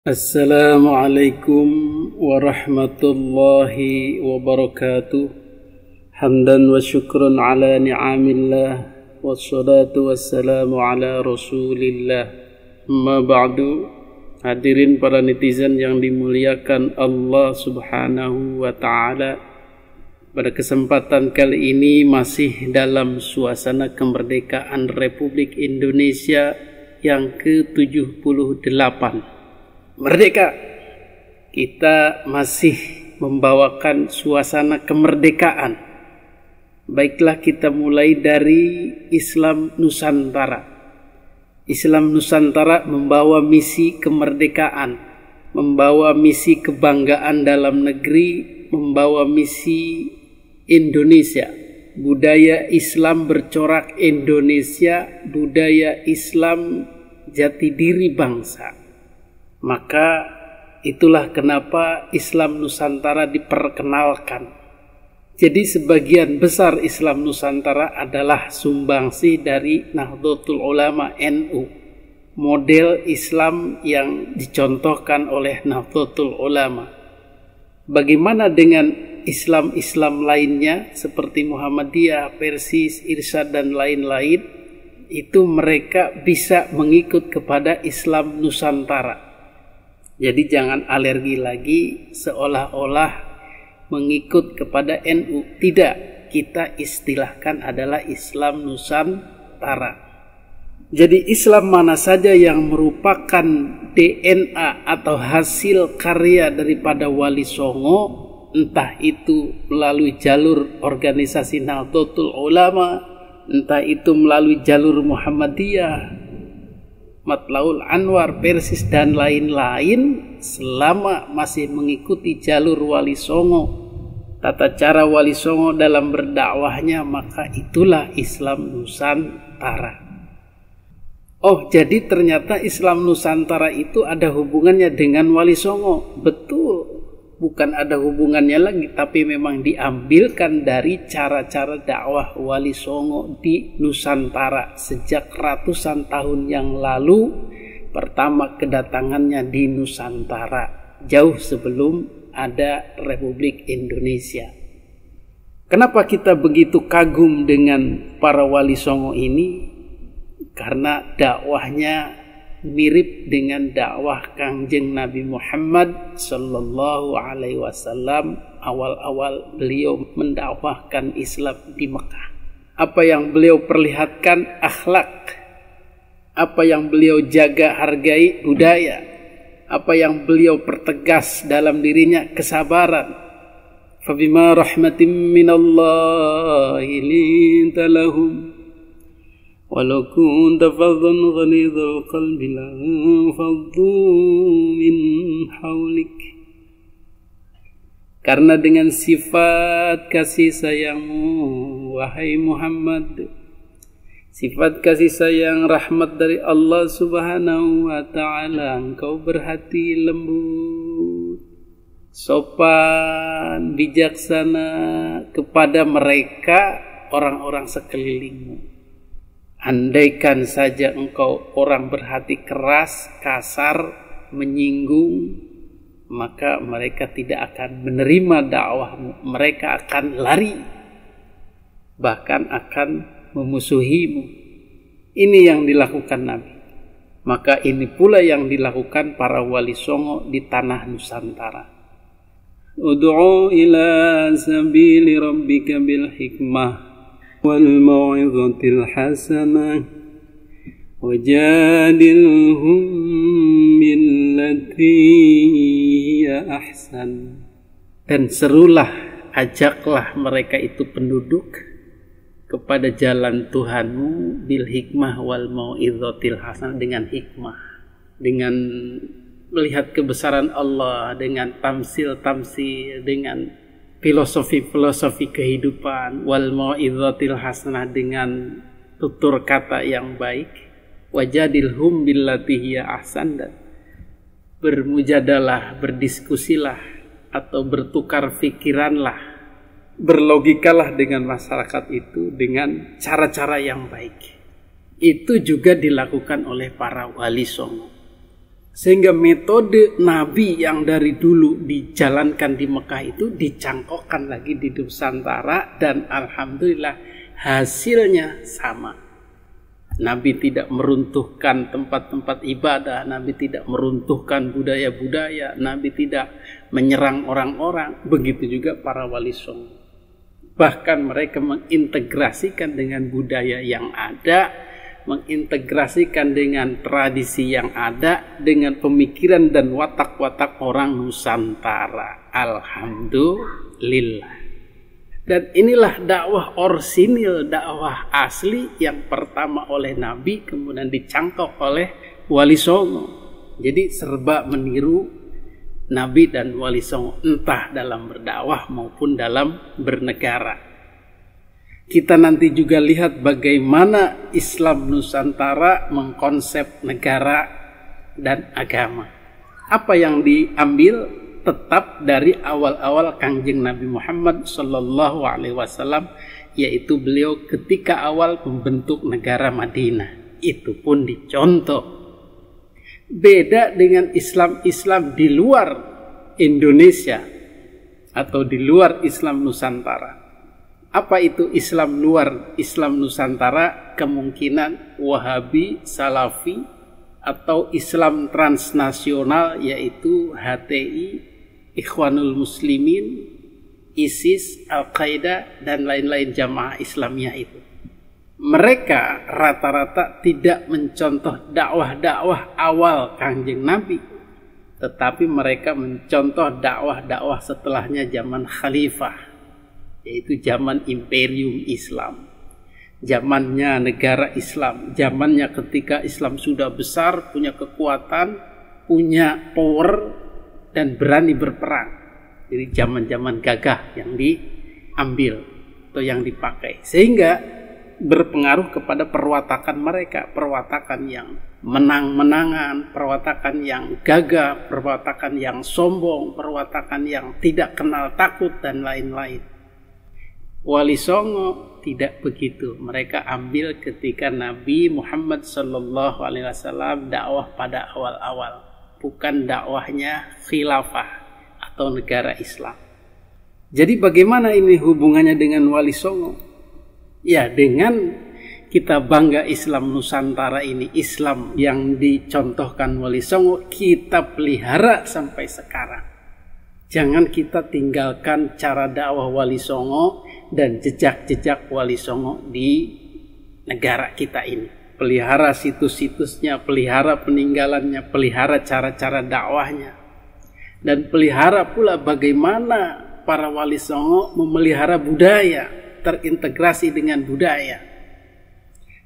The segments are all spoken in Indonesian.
Assalamualaikum warahmatullahi wabarakatuh. Hamdan wa syukran ala ni'amillah, wassalatu wassalamu ala rasulillah. Amma ba'du. Hadirin para netizen yang dimuliakan Allah subhanahu wa ta'ala, pada kesempatan kali ini masih dalam suasana kemerdekaan Republik Indonesia yang ke-78. Merdeka. Kita masih membawakan suasana kemerdekaan. Baiklah, kita mulai dari Islam Nusantara. Islam Nusantara membawa misi kemerdekaan, membawa misi kebanggaan dalam negeri, membawa misi Indonesia. Budaya Islam bercorak Indonesia, budaya Islam jati diri bangsa. Maka itulah kenapa Islam Nusantara diperkenalkan. Jadi sebagian besar Islam Nusantara adalah sumbangsi dari Nahdlatul Ulama NU. Model Islam yang dicontohkan oleh Nahdlatul Ulama. Bagaimana dengan Islam-Islam lainnya seperti Muhammadiyah, Persis, Irsyad dan lain-lain? Itu mereka bisa mengikut kepada Islam Nusantara. Jadi jangan alergi lagi seolah-olah mengikut kepada NU. Tidak, kita istilahkan adalah Islam Nusantara. Jadi Islam mana saja yang merupakan DNA atau hasil karya daripada Wali Songo, entah itu melalui jalur organisasi Nahdlatul Ulama, entah itu melalui jalur Muhammadiyah, Matlaul Anwar, Persis dan lain-lain, selama masih mengikuti jalur Wali Songo, tata cara Wali Songo dalam berdakwahnya, maka itulah Islam Nusantara. Oh, jadi ternyata Islam Nusantara itu ada hubungannya dengan Wali Songo. Betul, bukan ada hubungannya lagi, tapi memang diambilkan dari cara-cara dakwah Wali Songo di Nusantara sejak ratusan tahun yang lalu. Pertama kedatangannya di Nusantara, jauh sebelum ada Republik Indonesia. Kenapa kita begitu kagum dengan para Wali Songo ini? Karena dakwahnya mirip dengan dakwah Kangjeng Nabi Muhammad sallallahu alaihi wasallam awal-awal beliau mendakwahkan Islam di Mekah. Apa yang beliau perlihatkan akhlak, apa yang beliau jaga hargai budaya, apa yang beliau pertegas dalam dirinya kesabaran. Fabima rahmatin minallahi linta lahum walau kunta fadhan ghalidhal qalbi lanfaddu min hawlik. Karena dengan sifat kasih sayangmu wahai Muhammad, sifat kasih sayang rahmat dari Allah subhanahu wa ta'ala, engkau berhati lembut, sopan, bijaksana kepada mereka orang-orang sekelilingmu. Andaikan saja engkau orang berhati keras, kasar, menyinggung, maka mereka tidak akan menerima dakwahmu. Mereka akan lari, bahkan akan memusuhimu. Ini yang dilakukan Nabi. Maka ini pula yang dilakukan para Wali Songo di tanah Nusantara. Ud'u ila sabili rabbika bil hikmah wal mau'izatil hasanah wajadilhum billati hiya ahsan. Dan serulah, ajaklah mereka itu penduduk kepada jalan Tuhanmu bil hikmah wal mau'izatil hasanah, dengan hikmah, dengan melihat kebesaran Allah, dengan tamsil-tamsil, dengan filosofi-filosofi kehidupan, wal mau'izatil hasanah, dengan tutur kata yang baik, wajadilhum billati hiya ahsan, dan bermujadalah, berdiskusilah atau bertukar pikiranlah, berlogikalah dengan masyarakat itu dengan cara-cara yang baik. Itu juga dilakukan oleh para Wali Songo. Sehingga metode Nabi yang dari dulu dijalankan di Mekah itu dicangkokkan lagi di Nusantara, dan alhamdulillah hasilnya sama. Nabi tidak meruntuhkan tempat-tempat ibadah, Nabi tidak meruntuhkan budaya-budaya, Nabi tidak menyerang orang-orang. Begitu juga para wali songo. Bahkan mereka mengintegrasikan dengan budaya yang ada, mengintegrasikan dengan tradisi yang ada, dengan pemikiran dan watak-watak orang Nusantara. Alhamdulillah. Dan inilah dakwah orsinil, dakwah asli yang pertama oleh Nabi, kemudian dicangkok oleh wali songo. Jadi serba meniru Nabi dan wali songo, entah dalam berdakwah maupun dalam bernegara. Kita nanti juga lihat bagaimana Islam Nusantara mengkonsep negara dan agama. Apa yang diambil tetap dari awal-awal Kangjeng Nabi Muhammad sallallahu alaihi wasallam, yaitu beliau ketika awal membentuk negara Madinah. Itu pun dicontoh. Beda dengan Islam di luar Indonesia atau di luar Islam Nusantara. Apa itu Islam luar Islam Nusantara? Kemungkinan Wahabi, Salafi, atau Islam transnasional, yaitu HTI, Ikhwanul Muslimin, ISIS, Al-Qaeda, dan lain-lain jamaah Islamiyah itu. Mereka rata-rata tidak mencontoh dakwah-dakwah awal Kangjeng Nabi, tetapi mereka mencontoh dakwah-dakwah setelahnya zaman Khalifah, yaitu zaman Imperium Islam, zamannya negara Islam, zamannya ketika Islam sudah besar, punya kekuatan, punya power, dan berani berperang. Jadi zaman-zaman gagah yang diambil atau yang dipakai, sehingga berpengaruh kepada perwatakan mereka, perwatakan yang menang-menangan, perwatakan yang gagah, perwatakan yang sombong, perwatakan yang tidak kenal takut, dan lain-lain. Wali songo tidak begitu. Mereka ambil ketika Nabi Muhammad sallallahu alaihi wasallam dakwah pada awal-awal, bukan dakwahnya khilafah atau negara Islam. Jadi bagaimana ini hubungannya dengan wali songo? Ya, dengan kita bangga Islam Nusantara ini, Islam yang dicontohkan wali songo, kita pelihara sampai sekarang. Jangan kita tinggalkan cara dakwah wali songo dan jejak-jejak wali songo di negara kita ini. Pelihara situs-situsnya, pelihara peninggalannya, pelihara cara-cara dakwahnya. Dan pelihara pula bagaimana para wali songo memelihara budaya, terintegrasi dengan budaya.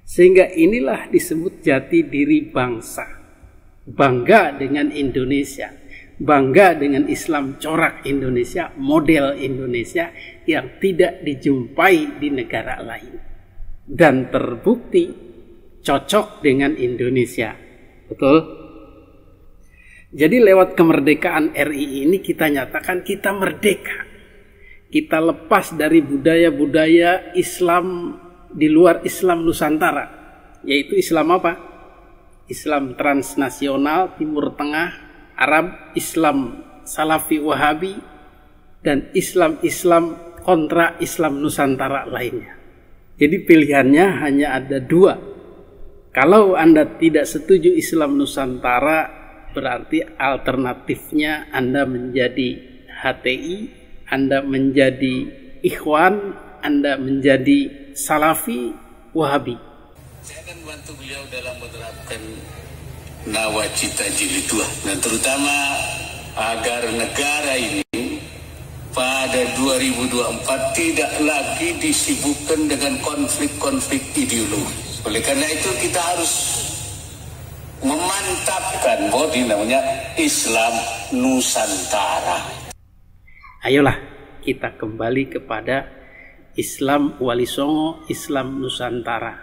Sehingga inilah disebut jati diri bangsa. Bangga dengan Indonesia, bangga dengan Islam corak Indonesia, model Indonesia yang tidak dijumpai di negara lain. Dan terbukti cocok dengan Indonesia. Betul? Jadi lewat kemerdekaan RI ini kita nyatakan kita merdeka. Kita lepas dari budaya-budaya Islam di luar Islam Nusantara. Yaitu Islam apa? Islam transnasional, Timur Tengah, Arab, Islam Salafi Wahabi, dan Islam kontra Islam Nusantara lainnya. Jadi pilihannya hanya ada dua. Kalau Anda tidak setuju Islam Nusantara, berarti alternatifnya Anda menjadi HTI, Anda menjadi Ikhwan, Anda menjadi Salafi Wahabi. Saya akan bantu beliau dalam menerapkan nawacita jilid 2, dan terutama agar negara ini pada 2024 tidak lagi disibukkan dengan konflik-konflik ideologi. Oleh karena itu kita harus memantapkan bahwa ini namanya Islam Nusantara. Ayolah kita kembali kepada Islam Wali Songo, Islam Nusantara.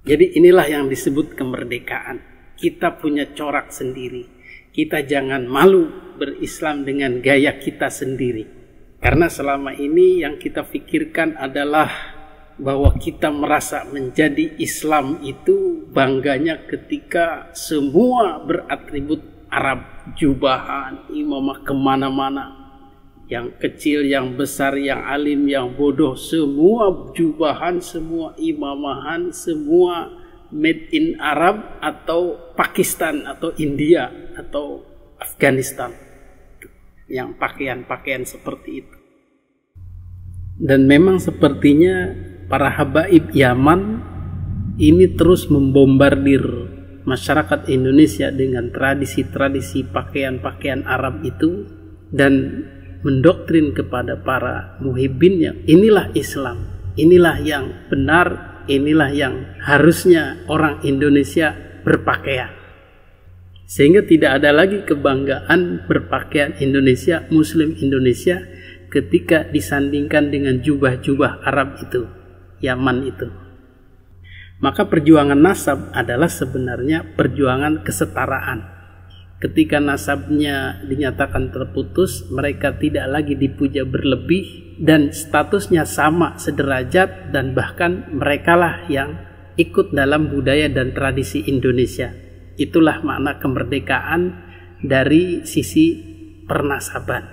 Jadi inilah yang disebut kemerdekaan. Kita punya corak sendiri. Kita jangan malu berislam dengan gaya kita sendiri. Karena selama ini yang kita pikirkan adalah bahwa kita merasa menjadi Islam itu bangganya ketika semua beratribut Arab, jubahan, imamah kemana-mana, yang kecil, yang besar, yang alim, yang bodoh, semua jubahan, semua imamahan, semua made in Arab atau Pakistan atau India atau Afghanistan, yang pakaian-pakaian seperti itu. Dan memang sepertinya para habaib Yaman ini terus membombardir masyarakat Indonesia dengan tradisi-tradisi pakaian-pakaian Arab itu dan mendoktrin kepada para muhibbinnya, inilah Islam, inilah yang benar, inilah yang harusnya orang Indonesia berpakaian. Sehingga tidak ada lagi kebanggaan berpakaian Indonesia, Muslim Indonesia ketika disandingkan dengan jubah-jubah Arab itu, Yaman itu. Maka perjuangan nasab adalah sebenarnya perjuangan kesetaraan. Ketika nasabnya dinyatakan terputus, mereka tidak lagi dipuja berlebih dan statusnya sama, sederajat, dan bahkan merekalah yang ikut dalam budaya dan tradisi Indonesia. Itulah makna kemerdekaan dari sisi pernasaban.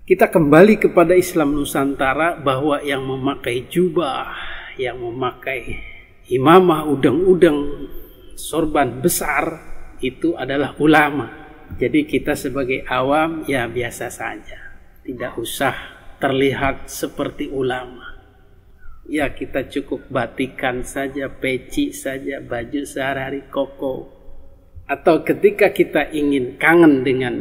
Kita kembali kepada Islam Nusantara bahwa yang memakai jubah, yang memakai imamah, udeng-udeng, sorban besar, itu adalah ulama. Jadi kita sebagai awam ya biasa saja, tidak usah terlihat seperti ulama. Ya kita cukup batikan saja, peci saja, baju sehari-hari koko. Atau ketika kita ingin kangen dengan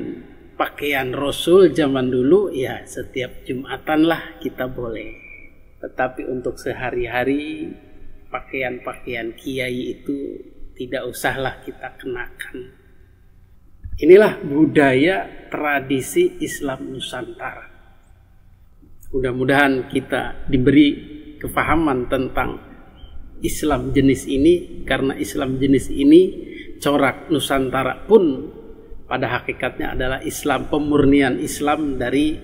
pakaian Rasul zaman dulu, ya setiap Jumatan lah kita boleh. Tetapi untuk sehari-hari pakaian-pakaian kiai itu tidak usahlah kita kenakan. Inilah budaya tradisi Islam Nusantara. Mudah-mudahan kita diberi kefahaman tentang Islam jenis ini, karena Islam jenis ini corak Nusantara pun pada hakikatnya adalah Islam, pemurnian Islam dari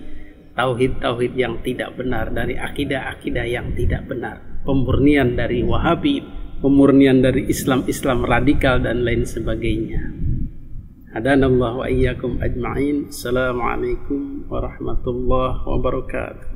tauhid-tauhid yang tidak benar, dari akidah-akidah yang tidak benar, pemurnian dari Wahabi, pemurnian dari Islam-Islam radikal dan lain sebagainya. Hadanallahu wa iyyakum ajma'in. Assalamualaikum warahmatullahi wabarakatuh.